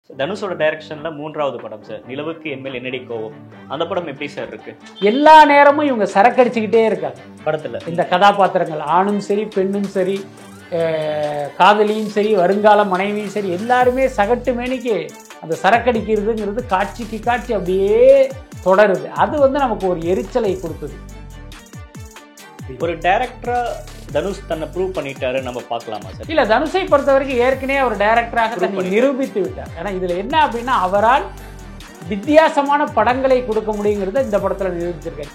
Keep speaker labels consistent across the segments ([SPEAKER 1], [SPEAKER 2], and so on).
[SPEAKER 1] தனுஷோட டைரக்ஷன்ல மூன்றாவது படம் சார். நிலவுக்கு என்மேல் என்னடி கோவம். அந்த படம் எப்படி சார் இருக்கு?
[SPEAKER 2] எல்லா நேரமும் இவங்க சரக்கடிச்சுக்கிட்டே இருக்காங்க
[SPEAKER 1] படத்துல
[SPEAKER 2] இந்த கதாபாத்திரங்கள். ஆணும் சரி, பெண்ணும் சரி, காதலியும் சரி, வருங்கால மனைவியும் சரி, எல்லாருமே சகட்டு மேனிக்கு அந்த சரக்கடிக்கிறதுங்கிறது காட்சிக்கு காட்சி அப்படியே தொடருது. அது நமக்கு ஒரு எரிச்சலை கொடுக்குது.
[SPEAKER 1] ஒரு டைரக்டரா தனுஷ் தன்னை ப்ரூவ் பண்ணிட்டாரு நம்ம பார்க்கலாமா சார்?
[SPEAKER 2] இல்ல, தனுஷை பொறுத்த வரைக்கும் ஏற்கனவே அவர் டைரக்டராக தன்னை நிரூபித்து விட்டார். ஏன்னா இதுல என்ன அப்படின்னா, அவரால் வித்தியாசமான படங்களை கொடுக்க முடியுங்கிறத இந்த படத்துல நிரூபிச்சிருக்காரு.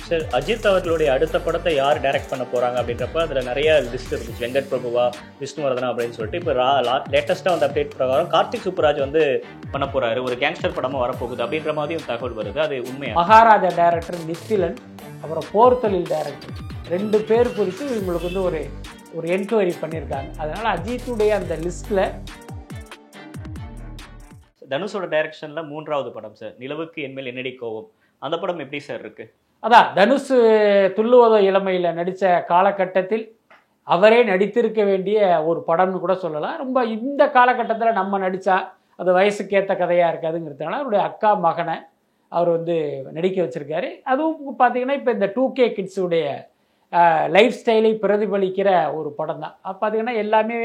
[SPEAKER 1] சார், அஜித் அவர்களுடைய அடுத்த படத்தை யார் டைரக்ட் பண்ண போறாங்க அப்படின்றப்ப அதுல நிறைய லிஸ்ட் இருந்துச்சு. வெங்கட் பிரபுவா, விஷ்ணுவர்தனா அப்படின்னு சொல்லிட்டு இப்போ லேட்டஸ்டா வந்து அப்டேட் பிரகாரம் கார்த்திக் சுப்புராஜ் வந்து பண்ண போறாரு, ஒரு கேங்ஸ்டர் படமா வரப்போகுது அப்படின்ற மாதிரியும் தகவல் வருது. அது உண்மையா?
[SPEAKER 2] மகாராஜா டைரக்டர் நித்திலன், அப்புறம் போர் தொழில் டைரக்டர் 2 பேர் குறித்து இவங்களுக்கு வந்து ஒரு என்கொயரி பண்ணியிருக்காங்க. அதனால அஜித்துடைய அந்த லிஸ்ட்ல
[SPEAKER 1] தனுஷோட டைரக்ஷன்ல மூன்றாவது படம் சார். நிலவுக்கு என்மேல் என்னடி கோவம். அந்த படம் எப்படி சார் இருக்கு?
[SPEAKER 2] அதான் தனுஷ் துள்ளுவதோ இளமையில் நடித்த காலகட்டத்தில் அவரே நடித்திருக்க வேண்டிய ஒரு படம்னு கூட சொல்லலாம். ரொம்ப இந்த காலகட்டத்தில் நம்ம நடித்தா அது வயசுக்கேற்ற கதையாக இருக்காதுங்கிறதுனால அவருடைய அக்கா மகனை அவர் வந்து நடிக்க வச்சுருக்காரு. அதுவும் பார்த்தீங்கன்னா இப்போ இந்த 2K கிட்ஸுடைய லைஃப் ஸ்டைலை பிரதிபலிக்கிற ஒரு படம் தான். பார்த்தீங்கன்னா எல்லாமே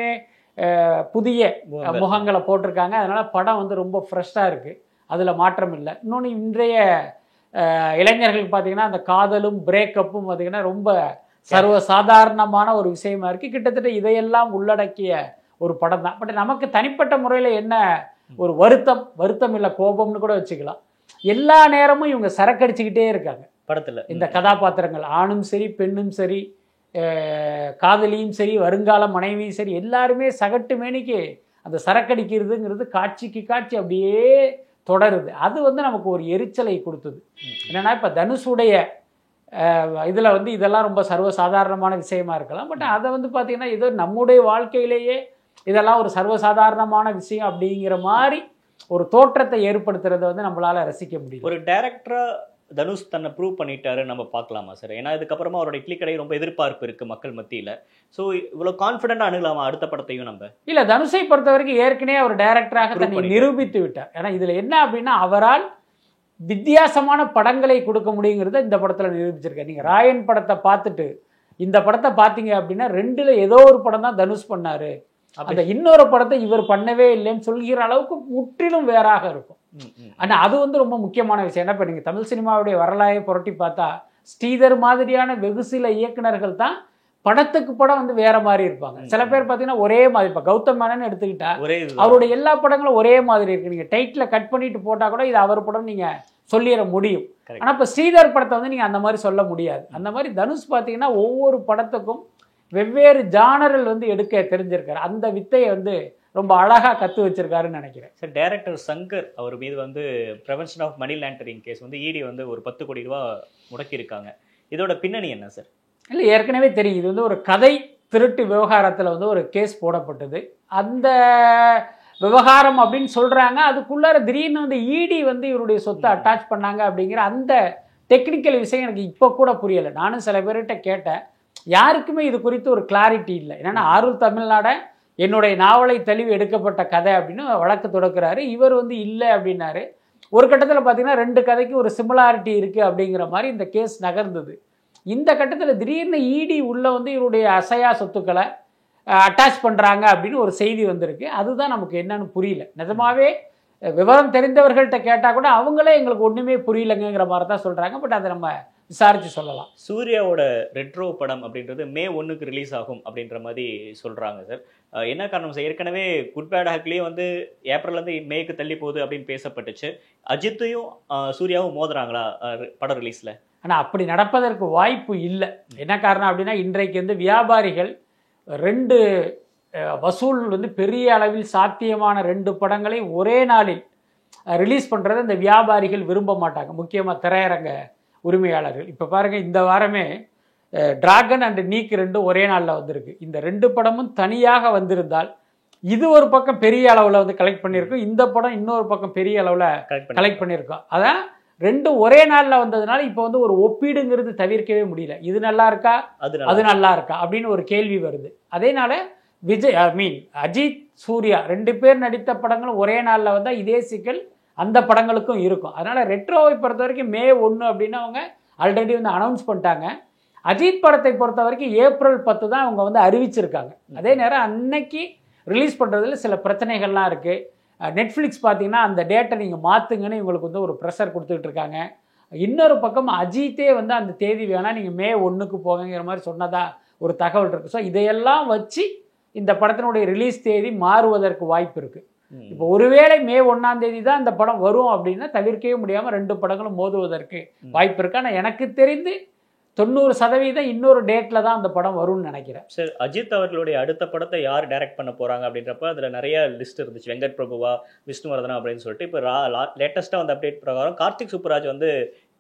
[SPEAKER 2] புதிய முகங்களை போட்டிருக்காங்க. அதனால் படம் வந்து ரொம்ப ஃப்ரெஷ்ஷாக இருக்குது, அதில் மாற்றம் இல்லை. இன்னொன்று, இன்றைய இளைஞர்களுக்கு பார்த்தீங்கன்னா அந்த காதலும் பிரேக்கப்பும் பார்த்தீங்கன்னா ரொம்ப சர்வசாதாரணமான ஒரு விஷயமா இருக்குது. கிட்டத்தட்ட இதையெல்லாம் உள்ளடக்கிய ஒரு படம் தான். பட் நமக்கு தனிப்பட்ட முறையில் என்ன ஒரு வருத்தம் இல்லை, கோபம்னு கூட வச்சுக்கலாம். எல்லா நேரமும் இவங்க சரக்கடிச்சுக்கிட்டே இருக்காங்க
[SPEAKER 1] படத்துல. இந்த
[SPEAKER 2] கதாபாத்திரங்கள் ஆணும் சரி, பெண்ணும் சரி, காதலியும் சரி, வருங்கால மனைவியும் சரி, எல்லாருமே சகட்டு மேனிக்கு அந்த சரக்கடிக்கிறதுங்கிறது காட்சிக்கு காட்சி அப்படியே தொடருது. அது நமக்கு ஒரு எரிச்சலை கொடுத்தது. என்னன்னா, இப்போ தனுஷுடைய இதில் வந்து இதெல்லாம் ரொம்ப சர்வசாதாரணமான விஷயமா இருக்கலாம். பட் அதை வந்து பார்த்தீங்கன்னா ஏதோ நம்முடைய வாழ்க்கையிலேயே இதெல்லாம் ஒரு சர்வசாதாரணமான விஷயம் அப்படிங்கிற மாதிரி ஒரு தோற்றத்தை ஏற்படுத்துறதை வந்து நம்மளால ரசிக்க முடியும்.
[SPEAKER 1] ஒரு டைரக்டரா தனுஷ் தன்னை ப்ரூவ் பண்ணிட்டாரு நம்ம பார்க்கலாமா சார்? ஏன்னா இதுக்கப்புறமா அவரோட இட்லி கடை ரொம்ப எதிர்பார்ப்பு இருக்கு மக்கள் மத்தியில. ஸோ இவ்வளோ கான்ஃபிடென்ட்டா அணுகலாமா அடுத்த படத்தையும் நம்ம?
[SPEAKER 2] இல்லை, தனுஷை பொறுத்த வரைக்கும் ஏற்கனவே அவர் டைரக்டராக தன்னை நிரூபித்து விட்டார். ஏன்னா இதுல என்ன அப்படின்னா, அவரால் வித்தியாசமான படங்களை கொடுக்க முடியுங்கிறத இந்த படத்துல நிரூபிச்சிருக்காரு. நீங்க ராயன் படத்தை பார்த்துட்டு இந்த படத்தை பார்த்தீங்க அப்படின்னா 2ல் ஏதோ ஒரு படம் தான் தனுஷ் பண்ணாரு, அந்த இன்னொரு படத்தை இவர் பண்ணவே இல்லைன்னு சொல்கிற அளவுக்கு முற்றிலும் வேறாக இருக்கும். ஆனால் அது வந்து ரொம்ப முக்கியமான விஷயம். ஏன்னா இப்போ நீங்கள் தமிழ் சினிமாவுடைய வரலாறை புரட்டி பார்த்தா ஸ்ரீதர் மாதிரியான வெகு சில இயக்குனர்கள் தான் படத்துக்கு படம் வந்து வேற மாதிரி இருப்பாங்க. சில பேர் பார்த்தீங்கன்னா ஒரே மாதிரி. இப்போ கௌதம் மேனன் எடுத்துக்கிட்டா அவருடைய எல்லா படங்களும் ஒரே மாதிரி இருக்கு. நீங்கள் டைட்டில் கட் பண்ணிட்டு போட்டால் கூட இது அவர் படம் நீங்கள் சொல்லிட முடியும். ஆனால் இப்போ ஸ்ரீதர் படத்தை வந்து நீங்கள் அந்த மாதிரி சொல்ல முடியாது. அந்த மாதிரி தனுஷ் பார்த்தீங்கன்னா ஒவ்வொரு படத்துக்கும் வெவ்வேறு ஜானரல் வந்து எடுக்க தெரிஞ்சிருக்காரு. அந்த வித்தையை வந்து ரொம்ப அழகாக கற்று வச்சிருக்காருன்னு நினைக்கிறேன்.
[SPEAKER 1] சார், டைரக்டர் சங்கர் அவர் மீது வந்து prevention of money laundering case வந்து இடி வந்து ஒரு 10 கோடி ரூபா முடக்கியிருக்காங்க. இதோட பின்னணி என்ன சார்?
[SPEAKER 2] இல்லை, ஏற்கனவே தெரியும். இது வந்து ஒரு கதை திருட்டு விவகாரத்தில் வந்து ஒரு கேஸ் போடப்பட்டது. அந்த விவகாரம் அப்படின்னு சொல்கிறாங்க. அதுக்குள்ளார திடீர்னு வந்து இடி வந்து இவருடைய சொத்தை அட்டாச் பண்ணாங்க அப்படிங்கிற அந்த டெக்னிக்கல் விஷயம் எனக்கு இப்போ கூட புரியலை. நானும் சில பேர்கிட்ட கேட்டேன், யாருக்குமே இது குறித்து ஒரு கிளாரிட்டி இல்லை. என்னென்னா, ஆருள் தமிழ்நாடை என்னுடைய நாவலை தழுவி எடுக்கப்பட்ட கதை அப்படின்னு வழக்கு தொடக்குறாரு. இவர் வந்து இல்லை அப்படின்னாரு. ஒரு கட்டத்தில் பார்த்தீங்கன்னா 2 கதைக்கு ஒரு சிமிலாரிட்டி இருக்குது அப்படிங்கிற மாதிரி இந்த கேஸ் நகர்ந்தது. இந்த கட்டத்தில் திடீர்னு இடி உள்ள வந்து இவருடைய அசையா சொத்துக்களை அட்டாச் பண்ணுறாங்க அப்படின்னு ஒரு செய்தி வந்திருக்கு. அதுதான் நமக்கு என்னன்னு புரியல. நிஜமாவே விவரம் தெரிந்தவர்கள்ட்ட கேட்டால் கூட அவங்களே எங்களுக்கு ஒன்றுமே புரியலைங்கிற மாதிரி தான் சொல்கிறாங்க. பட் அதை நம்ம விசாரித்து சொல்லலாம்.
[SPEAKER 1] சூர்யாவோட ரெட்ரோ படம் அப்படின்றது May 1க்கு ரிலீஸ் ஆகும் அப்படின்ற மாதிரி சொல்கிறாங்க சார். என்ன காரணம் சார்? ஏற்கனவே குட் பேட் ஹாக்லேயே வந்து ஏப்ரல்லேருந்து மேக்கு தள்ளி போகுது அப்படின்னு பேசப்பட்டுச்சு. அஜித்தையும் சூர்யாவும் மோதுறாங்களா படம் ரிலீஸில்?
[SPEAKER 2] ஆனால் அப்படி நடப்பதற்கு வாய்ப்பு இல்லை. என்ன காரணம் அப்படின்னா, இன்றைக்கு வந்து வியாபாரிகள் 2 வசூல் வந்து பெரிய அளவில் சாத்தியமான 2 படங்களை ஒரே நாளில் ரிலீஸ் பண்ணுறதை இந்த வியாபாரிகள் விரும்ப மாட்டாங்க, முக்கியமாக திரையரங்க உரிமையாளர்கள். இப்போ பாருங்கள், இந்த வாரமே டிராகன் அண்ட் நீக் 2 ஒரே நாளில் வந்திருக்கு. இந்த 2 படமும் தனியாக வந்திருந்தால் இது ஒரு பக்கம் பெரிய அளவில் வந்து கலெக்ட் பண்ணியிருக்கோம், இந்த படம் இன்னொரு பக்கம் பெரிய அளவில் கலெக்ட் பண்ணியிருக்கோம். அதான் 2 ஒரே நாளில் வந்ததுனால இப்போ வந்து ஒரு ஒப்பீடுங்கிறது தவிர்க்கவே முடியல. இது நல்லா இருக்கா, அது நல்லா இருக்கா அப்படின்னு ஒரு கேள்வி வருது. அதேனால விஜய் அஜித் சூர்யா 2 பேர் நடித்த படங்களும் ஒரே நாளில் வந்தால் இதே சிக்கல் அந்த படங்களுக்கும் இருக்கும். அதனால் ரெட்ரோவை பொறுத்த வரைக்கும் மே 1 அப்படின்னு அவங்க ஆல்ரெடி வந்து அனௌன்ஸ் பண்ணிட்டாங்க. அஜித் படத்தை பொறுத்த வரைக்கும் ஏப்ரல் 10 தான் அவங்க வந்து அறிவிச்சிருக்காங்க. அதே நேரம் அன்னைக்கு ரிலீஸ் பண்ணுறதுல சில பிரச்சனைகள்லாம் இருக்குது. நெட்ஃப்ளிக்ஸ் பார்த்தீங்கன்னா அந்த டேட்டை நீங்கள் மாற்றுங்கன்னு இவங்களுக்கு வந்து ஒரு ப்ரெஷர் கொடுத்துக்கிட்டு இருக்காங்க. இன்னொரு பக்கம் அஜித்தே வந்து அந்த தேதி வேணால் நீங்கள் மே 1க்கு போங்கிற மாதிரி சொன்னதா ஒரு தகவல் இருக்குது. ஸோ இதையெல்லாம் வச்சு இந்த படத்தினுடைய ரிலீஸ் தேதி மாறுவதற்கு வாய்ப்பு இருக்குது. இப்போ ஒருவேளை மே 1ஆம் தேதி தான் இந்த படம் வரும் அப்படின்னா தவிர்க்கவே முடியாமல் 2 படங்களும் மோதுவதற்கு வாய்ப்பு இருக்குது. ஆனால் எனக்கு தெரிந்து 90% இன்னொரு டேட்டில் தான் அந்த படம் வரும்னு நினைக்கிறேன்.
[SPEAKER 1] சார், அஜித் அவர்களுடைய அடுத்த படத்தை யார் டைரக்ட் பண்ண போகிறாங்க அப்படின்றப்ப அதில் நிறைய லிஸ்ட் இருந்துச்சு. வெங்கட் பிரபுவா, விஷ்ணுவர்தனா அப்படின்னு சொல்லிட்டு. இப்போ லேட்டஸ்ட்டாக வந்து அப்டேட் பிரகாரம் கார்த்திக் சுப்புராஜ் வந்து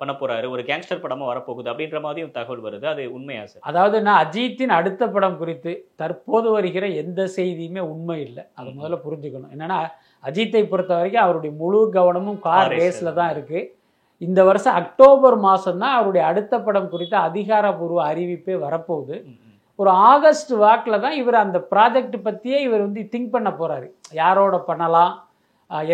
[SPEAKER 1] பண்ண போகிறாரு, ஒரு கேங்ஸ்டர் படமாக வரப்போகுது அப்படின்ற மாதிரியும் தகவல் வருது. அது உண்மையா சார்?
[SPEAKER 2] அதாவது நான் அஜித்தின் அடுத்த படம் குறித்து தற்போது வருகிற எந்த செய்தியுமே உண்மை இல்லை. அது முதல்ல புரிஞ்சுக்கணும். என்னென்னா அஜித்தை பொறுத்த வரைக்கும் அவருடைய முழு கவனமும் கார் ரேஸில் தான் இருக்குது. இந்த வருஷம் அக்டோபர் மாதம் தான் அவருடைய அடுத்த படம் குறித்த அதிகாரப்பூர்வ அறிவிப்பே வரப்போகுது. ஒரு ஆகஸ்ட் வாக்கில் தான் இவர் அந்த ப்ராஜெக்ட் பற்றியே இவர் வந்து திங்க் பண்ண போகிறாரு. யாரோட பண்ணலாம்,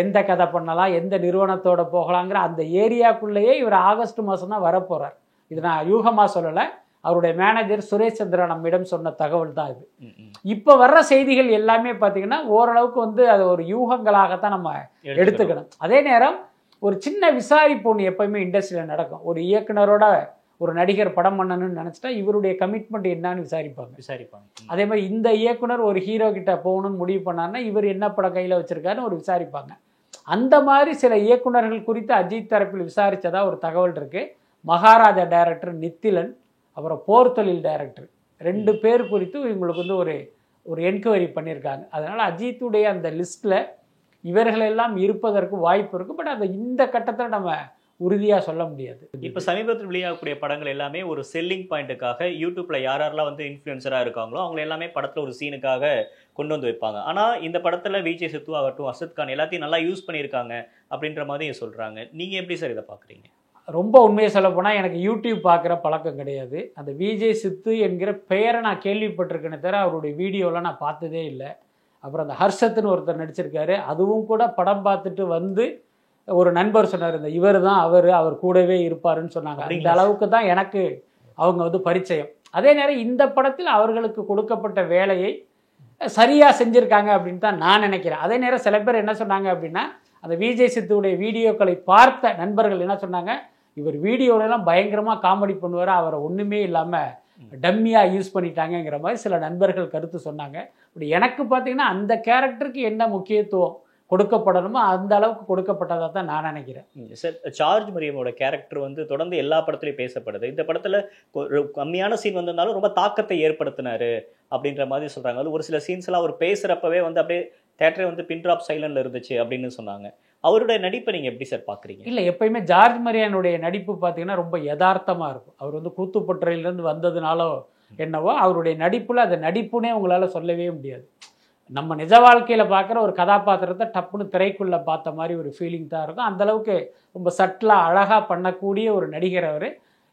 [SPEAKER 2] எந்த கதை பண்ணலாம், எந்த நிறுவனத்தோட போகலாங்கிற அந்த ஏரியாக்குள்ளேயே இவர் ஆகஸ்ட் மாதம் தான் வரப்போகிறார். இது நான் யூகமாக சொல்லலை, அவருடைய மேனேஜர் சுரேஷ் சந்திரா நம்மிடம் சொன்ன தகவல் தான் இது. இப்போ வர்ற செய்திகள் எல்லாமே பார்த்தீங்கன்னா ஓரளவுக்கு வந்து அது ஒரு யூகங்களாகத்தான் நம்ம எடுத்துக்கணும். அதே நேரம் ஒரு சின்ன விசாரிப்பு ஒன்று எப்போயுமே இண்டஸ்ட்ரியில் நடக்கும். ஒரு இயக்குனரோட ஒரு நடிகர் படம் பண்ணணும்னு நினச்சிட்டா இவருடைய கமிட்மெண்ட் என்னன்னு விசாரிப்பாங்க. அதே மாதிரி இந்த இயக்குனர் ஒரு ஹீரோ கிட்ட போகணும்னு முடிவு பண்ணாருன்னா இவர் என்ன படம் கையில் வச்சுருக்காருன்னு ஒரு விசாரிப்பாங்க. அந்த மாதிரி சில இயக்குனர்கள் குறித்து அஜித் தரப்பில் விசாரித்ததா ஒரு தகவல் இருக்குது. மகாராஜா டைரக்டர் நித்திலன், அப்புறம் போர் தொழில் டைரக்டர் 2 பேர் குறித்து இவங்களுக்கு வந்து ஒரு என்கொயரி பண்ணியிருக்காங்க. அதனால் அஜித்துடைய அந்த லிஸ்ட்டில் இவர்களெல்லாம் இருப்பதற்கு வாய்ப்பு இருக்குது. பட் அதை இந்த கட்டத்தில் நம்ம உறுதியாக சொல்ல முடியாது.
[SPEAKER 1] இப்போ சமீபத்தில் வெளியாகக்கூடிய படங்கள் எல்லாமே ஒரு செல்லிங் பாயிண்ட்டுக்காக யூடியூப்பில் யாரெல்லாம் வந்து இன்ஃப்ளூயன்சராக இருக்காங்களோ அவங்க எல்லாமே படத்தில் ஒரு சீனுக்காக கொண்டு வந்து வைப்பாங்க. ஆனால் இந்த படத்தில் விஜய் சித்து ஆகட்டும், அசத் கான் எல்லாத்தையும் நல்லா யூஸ் பண்ணியிருக்காங்க அப்படின்ற மாதிரி சொல்கிறாங்க. நீங்கள் எப்படி சார் இதை பார்க்குறீங்க?
[SPEAKER 2] ரொம்ப உண்மையை சொல்ல போனால் எனக்கு யூடியூப் பார்க்குற பழக்கம் கிடையாது. அந்த விஜய் சித்து என்கிற பெயரை நான் கேள்விப்பட்டிருக்கேனே தவிர அவருடைய வீடியோலாம் நான் பார்த்ததே இல்லை. அப்புறம் அந்த ஹர்ஷத்துன்னு ஒருத்தர் நடிச்சிருக்காரு, அதுவும் கூட படம் பார்த்துட்டு வந்து ஒரு நண்பர் சொன்னார், இந்த இவர் தான் அவர் கூடவே இருப்பாருன்னு சொன்னாங்க. அந்த அளவுக்கு தான் எனக்கு அவங்க வந்து பரிச்சயம். அதே நேரம் இந்த படத்தில் அவர்களுக்கு கொடுக்கப்பட்ட வேலையை சரியாக செஞ்சுருக்காங்க அப்படின்னு தான் நான் நினைக்கிறேன். அதே நேரம் சில பேர் என்ன சொன்னாங்க அப்படின்னா, அந்த விஜய் சித்துடைய வீடியோக்களை பார்த்த நண்பர்கள் என்ன சொன்னாங்க, இவர் வீடியோலெல்லாம் பயங்கரமாக காமெடி பண்ணுவார், அவரை ஒன்றுமே இல்லாமல் டம்மியாக யூஸ் பண்ணிட்டாங்கங்கிற மாதிரி சில நண்பர்கள் கருத்து சொன்னாங்க. இப்படி எனக்கு பார்த்தீங்கன்னா அந்த கேரக்டருக்கு என்ன முக்கியத்துவம் கொடுக்கப்படணுமோ அந்த அளவுக்கு கொடுக்கப்பட்டதாக தான் நான் நினைக்கிறேன்.
[SPEAKER 1] சார், சார்ஜ் மரியமோட கேரக்டர் வந்து தொடர்ந்து எல்லா படத்துலையும் பேசப்படுது. இந்த படத்தில் ஒரு கம்மியான சீன் வந்திருந்தாலும் ரொம்ப தாக்கத்தை ஏற்படுத்தினாரு அப்படின்ற மாதிரி சொல்கிறாங்க. அது ஒரு சில சீன்ஸ் எல்லாம் அவர் பேசுகிறப்பவே வந்து அப்படியே தேட்டரே வந்து பின் ட்ராப் சைலண்டில் இருந்துச்சு அப்படின்னு சொன்னாங்க. அவருடைய நடிப்பை நீங்கள் எப்படி சார் பார்க்குறீங்க?
[SPEAKER 2] இல்லை, எப்பயுமே ஜார்ஜ் மரியானுடைய நடிப்பு பார்த்தீங்கன்னா ரொம்ப யதார்த்தமாக இருக்கும். அவர் வந்து கூத்துப்பற்றையிலேருந்து வந்ததுனாலோ என்னவோ அவருடைய நடிப்பில் அதை நடிப்புனே உங்களால் சொல்லவே முடியாது. நம்ம நிஜ வாழ்க்கையில் பார்க்குற ஒரு கதாபாத்திரத்தை டப்புன்னு திரைக்குள்ளே பார்த்த மாதிரி ஒரு ஃபீலிங் தான் இருக்கும். அந்தளவுக்கு ரொம்ப சட்டிலாக அழகாக பண்ணக்கூடிய ஒரு நடிகர் அவர்.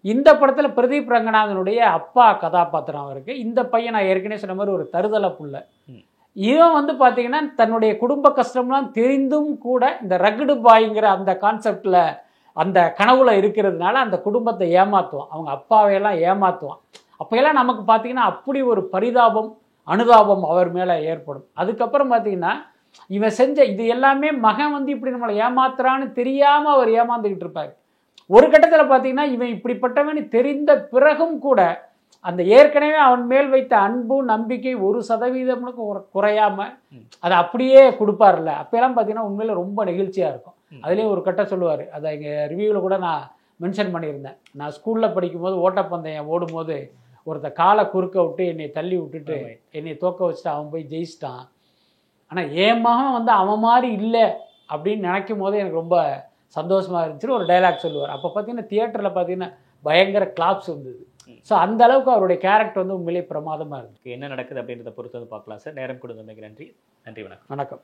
[SPEAKER 2] இந்த படத்தில் பிரதீப் ரங்கநாதனுடைய அப்பா கதாபாத்திரம் அவருக்கு. இந்த பையன் நான் ஏற்கனவே சொன்ன மாதிரி ஒரு தருதலை புள்ள. இவன் வந்து பார்த்தீங்கன்னா தன்னுடைய குடும்ப கஷ்டம்லாம் தெரிந்தும் கூட இந்த ரகுடு பாய்ங்கிற அந்த கான்செப்டில் அந்த கனவுல இருக்கிறதுனால அந்த குடும்பத்தை ஏமாற்றுவான், அவங்க அப்பாவையெல்லாம் ஏமாற்றுவான். அப்போயெல்லாம் நமக்கு பார்த்தீங்கன்னா அப்படி ஒரு பரிதாபம் அனுதாபம் அவர் மேலே ஏற்படும். அதுக்கப்புறம் பார்த்தீங்கன்னா இவன் செஞ்ச இது எல்லாமே மகன் வந்து இப்படி நம்மளை ஏமாத்துறான்னு தெரியாமல் அவர் ஏமாந்துக்கிட்டு இருப்பார். ஒரு கட்டத்தில் பார்த்தீங்கன்னா இவன் இப்படிப்பட்டவன் தெரிந்த பிறகும் கூட அந்த ஏற்கனவே அவன் மேல் வைத்த அன்பு நம்பிக்கை 1% குறையாமல் அதை அப்படியே கொடுப்பார்ல. அப்போலாம் பார்த்தீங்கன்னா உண்மையில் ரொம்ப நெகிழ்ச்சியாக இருக்கும். அதுலேயும் ஒரு கட்டம் சொல்லுவார், அதை எங்கள் ரிவ்யூவில் கூட நான் மென்ஷன் பண்ணியிருந்தேன். நான் ஸ்கூலில் படிக்கும்போது ஓட்டப்பந்தயம் ஓடும்போது ஒருத்தர் காலை குறுக்க விட்டு என்னை தள்ளி விட்டுட்டு என்னை தோக்க வச்சுட்டு அவன் போய் ஜெயிச்சிட்டான். ஆனால் என் மகன் வந்து அவன் மாதிரி இல்லை அப்படின்னு நினைக்கும் போது எனக்கு ரொம்ப சந்தோஷமாக இருந்துச்சுன்னு ஒரு டைலாக் சொல்லுவார். அப்போ பார்த்தீங்கன்னா தியேட்டரில் பார்த்தீங்கன்னா பயங்கர கிளாப்ஸ் வந்தது. ஸோ அந்த அளவுக்கு அவருடைய கேரக்டர் வந்து உண்மையிலே பிரமாதமாக இருக்குது.
[SPEAKER 1] என்ன நடக்குது அப்படின்றத பொறுத்து வந்து பார்க்கலாம் சார். நேரம் கொடுத்தமைக்கு நன்றி. நன்றி, வணக்கம்.
[SPEAKER 2] வணக்கம்.